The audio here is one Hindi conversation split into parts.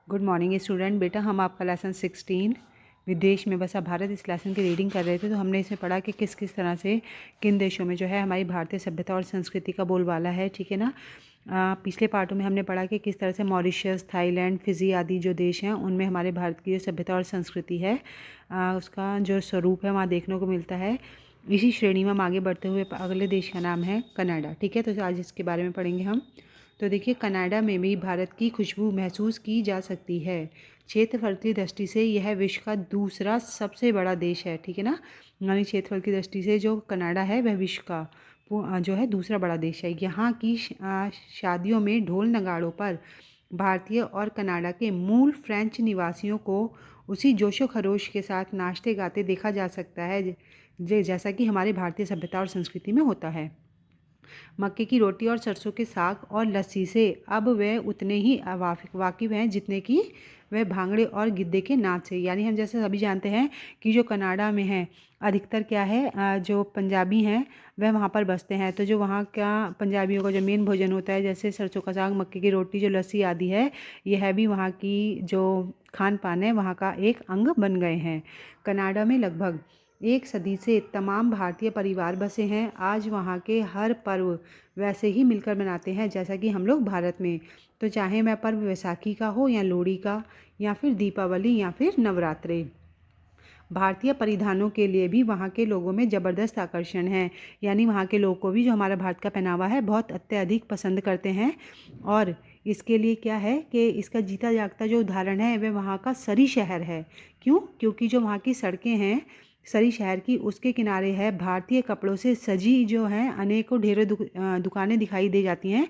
Good morning student. बेटा हम आपका लेसन 16 विदेश में बसा भारत इस लेसन की रीडिंग कर रहे थे। तो हमने इसमें पढ़ा कि किस किस तरह से किन देशों में जो है हमारी भारतीय सभ्यता और संस्कृति का बोलबाला है। ठीक है ना। पिछले पार्टों में हमने पढ़ा कि किस तरह से मॉरिशस, थाईलैंड, फिजी आदि जो देश हैं उनमें हमारे भारत की जो सभ्यता और संस्कृति है उसका जो स्वरूप है वहाँ देखने को मिलता है। इसी श्रेणी में हम आगे बढ़ते हुए अगले देश का नाम है कनाडा। ठीक है, तो आज इसके बारे में पढ़ेंगे हम। तो देखिए, कनाडा में भी भारत की खुशबू महसूस की जा सकती है। क्षेत्रफल की दृष्टि से यह विश्व का दूसरा सबसे बड़ा देश है। ठीक है ना, यानी क्षेत्रफल की दृष्टि से जो कनाडा है वह विश्व का जो है दूसरा बड़ा देश है। यहाँ की शादियों में ढोल नगाड़ों पर भारतीय और कनाडा के मूल फ्रेंच निवासियों को उसी जोशो खरोश के साथ नाचते गाते देखा जा सकता है जैसा कि हमारे भारतीय सभ्यता और संस्कृति में होता है। मक्के की रोटी और सरसों के साग और लस्सी से अब वह उतने ही वाकिफ़ हैं जितने कि वह भांगड़े और गिद्दे के नाच से। यानी हम जैसे सभी जानते हैं कि जो कनाडा में है अधिकतर क्या है, जो पंजाबी हैं वह वहाँ पर बसते हैं। तो जो वहाँ का पंजाबियों का जो मेन भोजन होता है जैसे सरसों का साग, मक्के की रोटी, जो लस्सी आदि है, यह भी वहाँ की जो खान पान है वहाँ का एक अंग बन गए हैं। कनाडा में लगभग एक सदी से तमाम भारतीय परिवार बसे हैं। आज वहाँ के हर पर्व वैसे ही मिलकर मनाते हैं जैसा कि हम लोग भारत में। तो चाहे वह पर्व वैसाखी का हो या लोहड़ी का या फिर दीपावली या फिर नवरात्रे। भारतीय परिधानों के लिए भी वहाँ के लोगों में ज़बरदस्त आकर्षण है। यानी वहाँ के लोग को भी जो हमारा भारत का पहनावा है बहुत अत्यधिक पसंद करते हैं। और इसके लिए क्या है कि इसका जीता जागता जो उदाहरण है वह वहाँ का सरी शहर है। क्यों? क्योंकि जो वहाँ की सड़कें हैं सरी शहर की, उसके किनारे है भारतीय कपड़ों से सजी जो हैं अनेकों ढेरों दुकानें दिखाई दे जाती हैं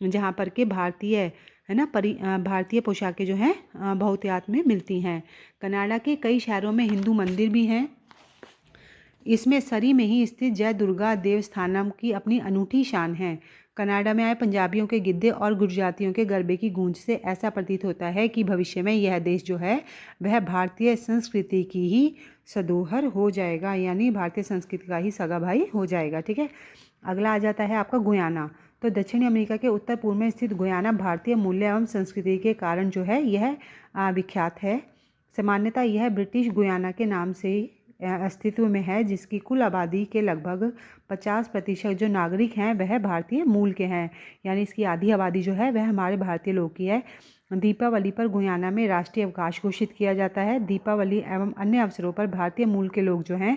जहाँ पर के भारतीय है ना भारतीय पोशाकें जो हैं बहुतायत में मिलती हैं। कनाडा के कई शहरों में हिंदू मंदिर भी हैं। इसमें सरी में ही स्थित जय दुर्गा देवस्थानम की अपनी अनूठी शान है। कनाडा में आए पंजाबियों के गिद्दे और गुजरातियों के गरबे की गूंज से ऐसा प्रतीत होता है कि भविष्य में यह देश जो है वह भारतीय संस्कृति की ही सधरोहर हो जाएगा, यानी भारतीय संस्कृति का ही सगा भाई हो जाएगा। ठीक है, अगला आ जाता है आपका गुयाना। तो दक्षिणी अमेरिका के उत्तर पूर्व में स्थित गुयाना भारतीय मूल्य एवं संस्कृति के कारण जो है यह विख्यात है। सामान्यतः यह ब्रिटिश गुयाना के नाम से अस्तित्व में है, जिसकी कुल आबादी के लगभग 50% जो नागरिक हैं वह भारतीय मूल के हैं। यानी इसकी आधी आबादी जो है वह हमारे भारतीय लोग की है। दीपावली पर गुयाना में राष्ट्रीय अवकाश घोषित किया जाता है। दीपावली एवं अन्य अवसरों पर भारतीय मूल के लोग जो हैं